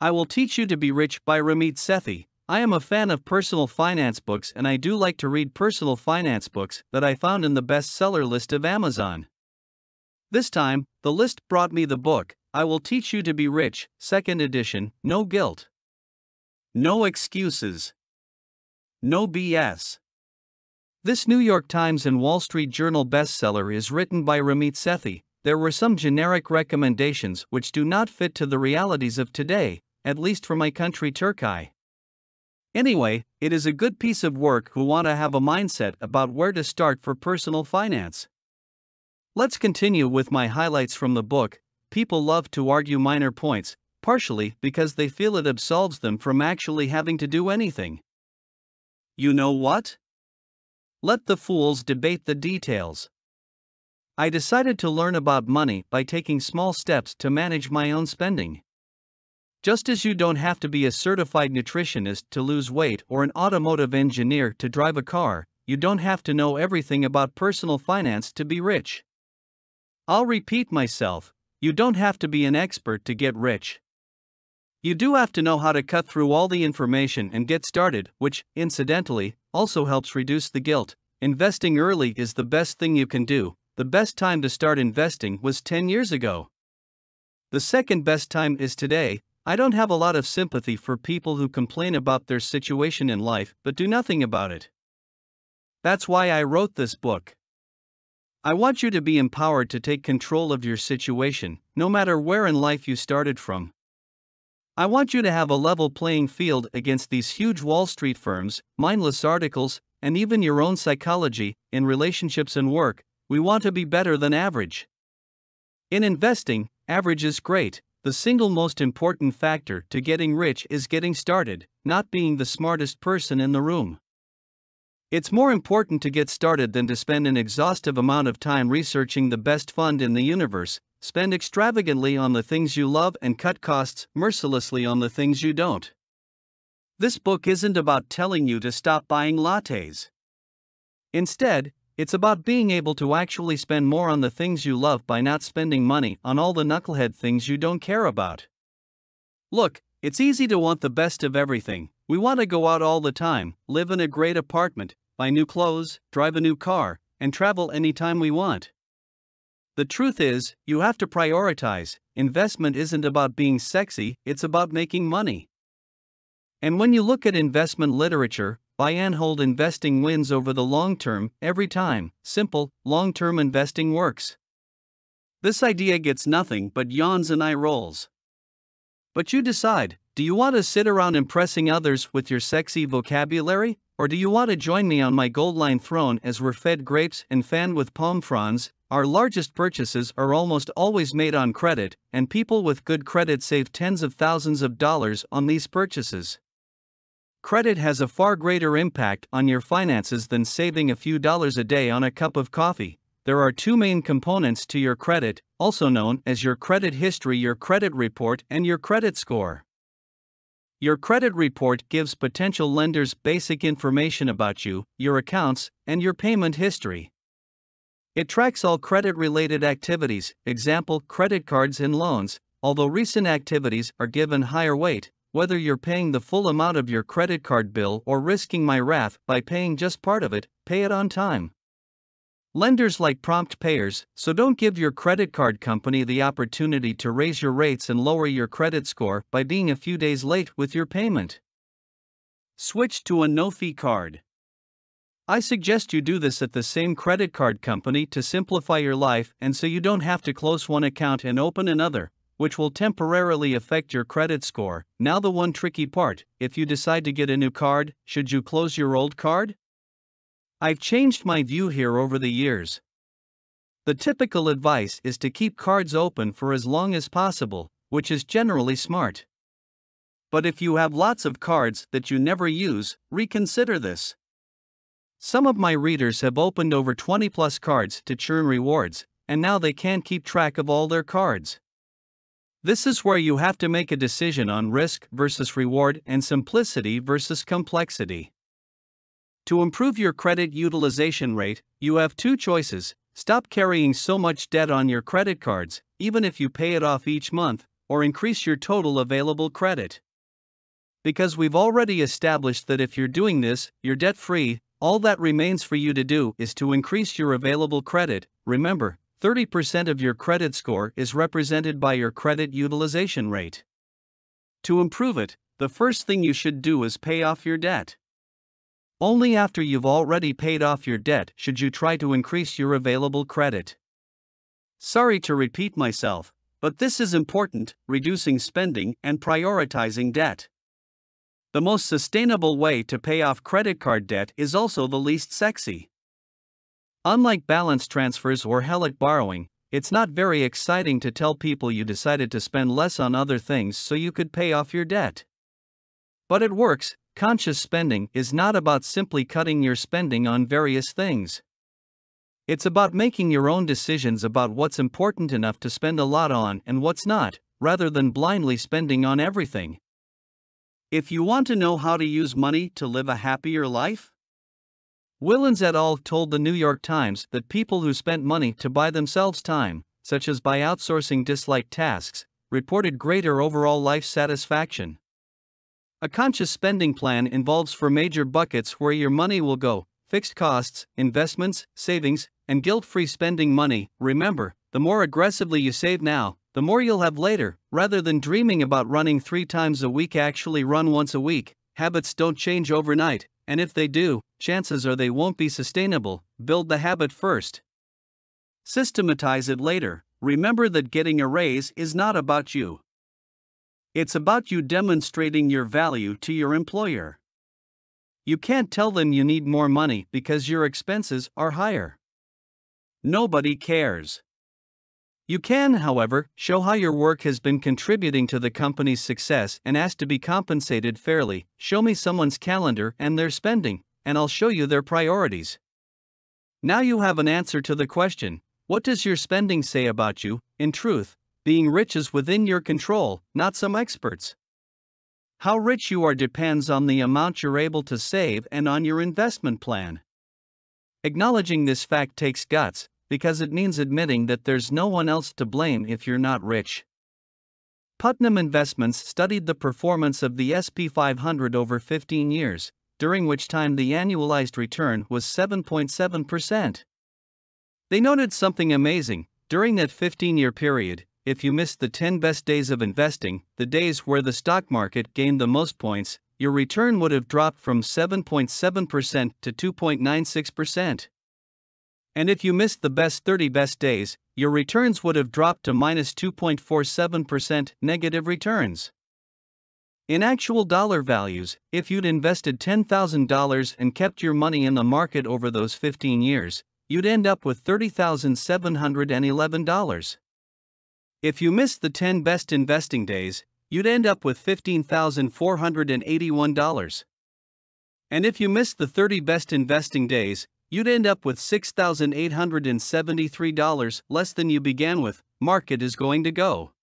I Will Teach You to Be Rich by Ramit Sethi. I am a fan of personal finance books and I do like to read personal finance books that I found in the bestseller list of Amazon. This time, the list brought me the book, I Will Teach You to Be Rich, 2nd edition, No Guilt. No excuses. No BS. This New York Times and Wall Street Journal bestseller is written by Ramit Sethi. There were some generic recommendations which do not fit to the realities of today, at least for my country Turkiye. Anyway, it is a good piece of work who want to have a mindset about where to start for personal finance. Let's continue with my highlights from the book. People love to argue minor points, partially because they feel it absolves them from actually having to do anything. You know what? Let the fools debate the details. I decided to learn about money by taking small steps to manage my own spending. Just as you don't have to be a certified nutritionist to lose weight or an automotive engineer to drive a car, you don't have to know everything about personal finance to be rich. I'll repeat myself, you don't have to be an expert to get rich. You do have to know how to cut through all the information and get started, which, incidentally, also helps reduce the guilt. Investing early is the best thing you can do. The best time to start investing was 10 years ago. The second best time is today. I don't have a lot of sympathy for people who complain about their situation in life but do nothing about it. That's why I wrote this book. I want you to be empowered to take control of your situation, no matter where in life you started from. I want you to have a level playing field against these huge Wall Street firms, mindless articles, and even your own psychology. In relationships and work, we want to be better than average. In investing, average is great. The single most important factor to getting rich is getting started, not being the smartest person in the room. It's more important to get started than to spend an exhaustive amount of time researching the best fund in the universe, spend extravagantly on the things you love and cut costs mercilessly on the things you don't. This book isn't about telling you to stop buying lattes. Instead, it's about being able to actually spend more on the things you love by not spending money on all the knucklehead things you don't care about. Look, it's easy to want the best of everything. We want to go out all the time, live in a great apartment, buy new clothes, drive a new car, and travel anytime we want. The truth is, you have to prioritize. Investment isn't about being sexy, it's about making money. And when you look at investment literature, buy and hold investing wins over the long term, every time. Simple, long-term investing works. This idea gets nothing but yawns and eye rolls. But you decide, do you want to sit around impressing others with your sexy vocabulary, or do you want to join me on my gold-lined throne as we're fed grapes and fanned with palm fronds? Our largest purchases are almost always made on credit, and people with good credit save tens of thousands of dollars on these purchases. Credit has a far greater impact on your finances than saving a few dollars a day on a cup of coffee. There are two main components to your credit, also known as your credit history, your credit report, and your credit score. Your credit report gives potential lenders basic information about you, your accounts, and your payment history. It tracks all credit-related activities, example, credit cards and loans, although recent activities are given higher weight. Whether you're paying the full amount of your credit card bill or risking my wrath by paying just part of it, pay it on time. Lenders like prompt payers, so don't give your credit card company the opportunity to raise your rates and lower your credit score by being a few days late with your payment. Switch to a no-fee card. I suggest you do this at the same credit card company to simplify your life and so you don't have to close one account and open another, which will temporarily affect your credit score. Now the one tricky part, if you decide to get a new card, should you close your old card? I've changed my view here over the years. The typical advice is to keep cards open for as long as possible, which is generally smart. But if you have lots of cards that you never use, reconsider this. Some of my readers have opened over 20 plus cards to churn rewards, and now they can't keep track of all their cards. This is where you have to make a decision on risk versus reward and simplicity versus complexity. To improve your credit utilization rate, you have two choices: stop carrying so much debt on your credit cards, even if you pay it off each month, or increase your total available credit. Because we've already established that if you're doing this, you're debt-free, all that remains for you to do is to increase your available credit. Remember, 30% of your credit score is represented by your credit utilization rate. To improve it, the first thing you should do is pay off your debt. Only after you've already paid off your debt should you try to increase your available credit. Sorry to repeat myself, but this is important: reducing spending and prioritizing debt. The most sustainable way to pay off credit card debt is also the least sexy. Unlike balance transfers or hellic borrowing, it's not very exciting to tell people you decided to spend less on other things so you could pay off your debt. But it works. Conscious spending is not about simply cutting your spending on various things. It's about making your own decisions about what's important enough to spend a lot on and what's not, rather than blindly spending on everything. If you want to know how to use money to live a happier life, Willens et al. Told the New York Times that people who spent money to buy themselves time, such as by outsourcing disliked tasks, reported greater overall life satisfaction. A conscious spending plan involves 4 major buckets where your money will go: fixed costs, investments, savings, and guilt-free spending money. Remember, the more aggressively you save now, the more you'll have later. Rather than dreaming about running 3 times a week, actually run once a week. Habits don't change overnight, and if they do, chances are they won't be sustainable. Build the habit first. Systematize it later. Remember that getting a raise is not about you. It's about you demonstrating your value to your employer. You can't tell them you need more money because your expenses are higher. Nobody cares. You can, however, show how your work has been contributing to the company's success and ask to be compensated fairly. Show me someone's calendar and their spending, and I'll show you their priorities. Now you have an answer to the question: what does your spending say about you? In truth, being rich is within your control, not some experts. How rich you are depends on the amount you're able to save and on your investment plan. Acknowledging this fact takes guts, because it means admitting that there's no one else to blame if you're not rich. Putnam Investments studied the performance of the S&P 500 over 15 years, during which time the annualized return was 7.7%. They noted something amazing: during that 15-year period, if you missed the 10 best days of investing, the days where the stock market gained the most points, your return would have dropped from 7.7% to 2.96%. And if you missed the best 30 best days, your returns would have dropped to minus 2.47% negative returns. In actual dollar values, if you'd invested $10,000 and kept your money in the market over those 15 years, you'd end up with $30,711. If you missed the 10 best investing days, you'd end up with $15,481. And if you missed the 30 best investing days, you'd end up with $6,873 less than you began with. Market is going to go.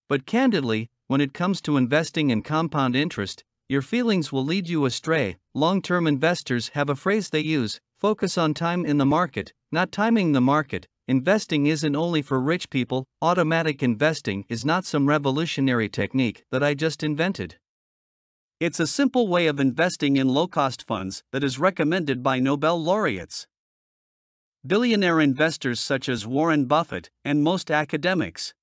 But candidly, when it comes to investing and compound interest, your feelings will lead you astray. Long-term investors have a phrase they use: focus on time in the market, not timing the market. Investing isn't only for rich people. Automatic investing is not some revolutionary technique that I just invented. It's a simple way of investing in low-cost funds that is recommended by Nobel laureates, billionaire investors such as Warren Buffett, and most academics.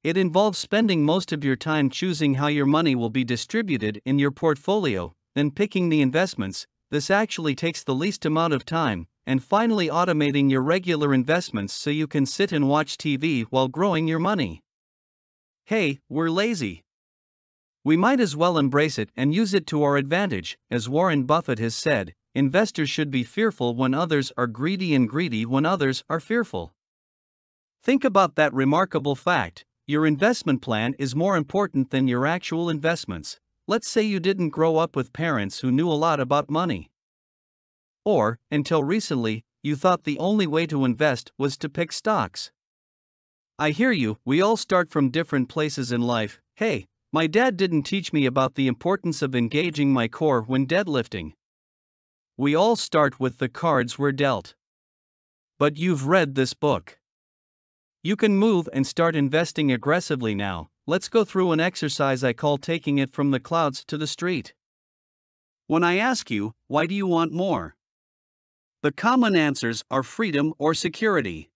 It involves spending most of your time choosing how your money will be distributed in your portfolio, then picking the investments. This actually takes the least amount of time, and finally automating your regular investments so you can sit and watch TV while growing your money. Hey, we're lazy. We might as well embrace it and use it to our advantage. As Warren Buffett has said, investors should be fearful when others are greedy and greedy when others are fearful. Think about that remarkable fact: your investment plan is more important than your actual investments. Let's say you didn't grow up with parents who knew a lot about money. Or, until recently, you thought the only way to invest was to pick stocks. I hear you, we all start from different places in life. Hey, my dad didn't teach me about the importance of engaging my core when deadlifting. We all start with the cards we're dealt. But you've read this book. You can move and start investing aggressively now. Let's go through an exercise I call taking it from the clouds to the street. When I ask you, why do you want more? The common answers are freedom or security.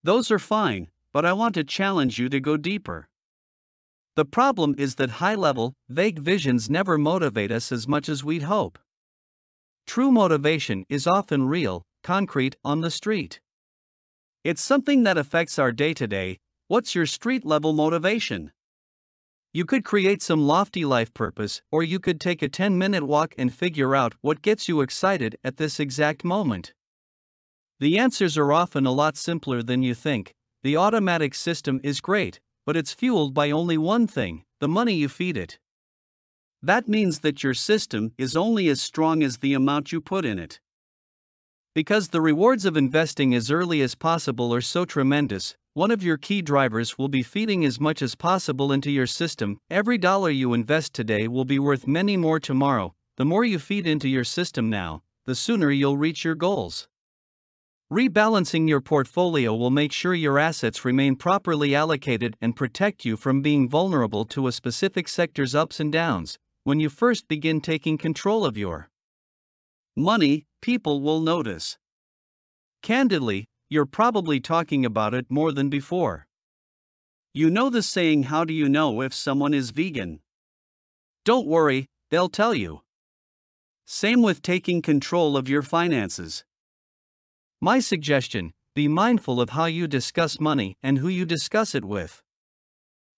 Those are fine, but I want to challenge you to go deeper. The problem is that high-level, vague visions never motivate us as much as we'd hope. True motivation is often real, concrete, on the street. It's something that affects our day-to-day. What's your street-level motivation? You could create some lofty life purpose, or you could take a 10-minute walk and figure out what gets you excited at this exact moment. The answers are often a lot simpler than you think. The automatic system is great, but it's fueled by only one thing: the money you feed it. That means that your system is only as strong as the amount you put in it. Because the rewards of investing as early as possible are so tremendous, one of your key drivers will be feeding as much as possible into your system. Every dollar you invest today will be worth many more tomorrow. The more you feed into your system now, the sooner you'll reach your goals. Rebalancing your portfolio will make sure your assets remain properly allocated and protect you from being vulnerable to a specific sector's ups and downs. When you first begin taking control of your money, people will notice. Candidly, you're probably talking about it more than before. You know the saying, how do you know if someone is vegan? Don't worry, they'll tell you. Same with taking control of your finances. My suggestion: be mindful of how you discuss money and who you discuss it with.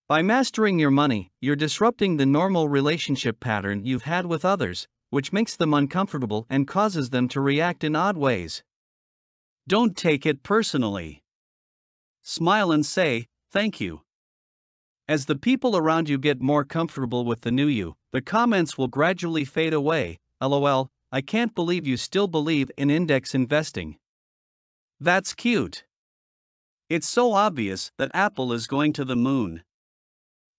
By mastering your money, you're disrupting the normal relationship pattern you've had with others, which makes them uncomfortable and causes them to react in odd ways. Don't take it personally. Smile and say, thank you. As the people around you get more comfortable with the new you, the comments will gradually fade away. LOL, I can't believe you still believe in index investing. That's cute. It's so obvious that Apple is going to the moon.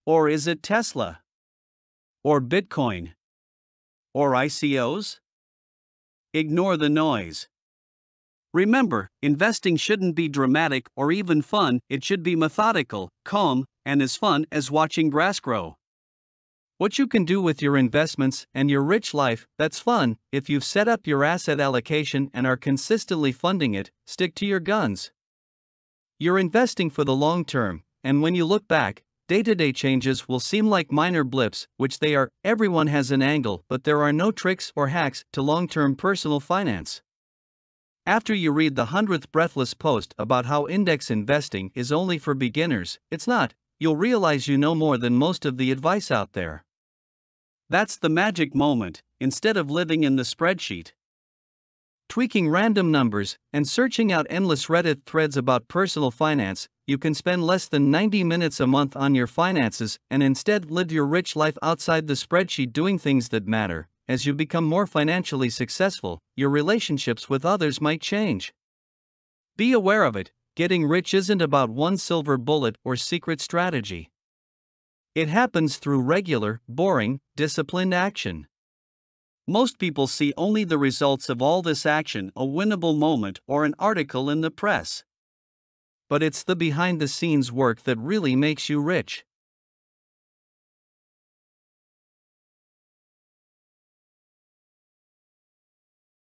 Or is it Tesla? Or Bitcoin? Or ICOs? Ignore the noise. Remember, investing shouldn't be dramatic or even fun. It should be methodical, calm, and as fun as watching grass grow. What you can do with your investments and your rich life, that's fun. If you've set up your asset allocation and are consistently funding it, stick to your guns. You're investing for the long term, and when you look back, day-to-day changes will seem like minor blips, which they are. Everyone has an angle, but there are no tricks or hacks to long-term personal finance. After you read the 100th breathless post about how index investing is only for beginners, it's not. You'll realize you know more than most of the advice out there. That's the magic moment. Instead of living in the spreadsheet, tweaking random numbers, and searching out endless Reddit threads about personal finance, you can spend less than 90 minutes a month on your finances and instead live your rich life outside the spreadsheet, doing things that matter. As you become more financially successful, your relationships with others might change. Be aware of it. Getting rich isn't about one silver bullet or secret strategy. It happens through regular, boring, disciplined action. Most people see only the results of all this action, a winnable moment or an article in the press. But it's the behind-the-scenes work that really makes you rich.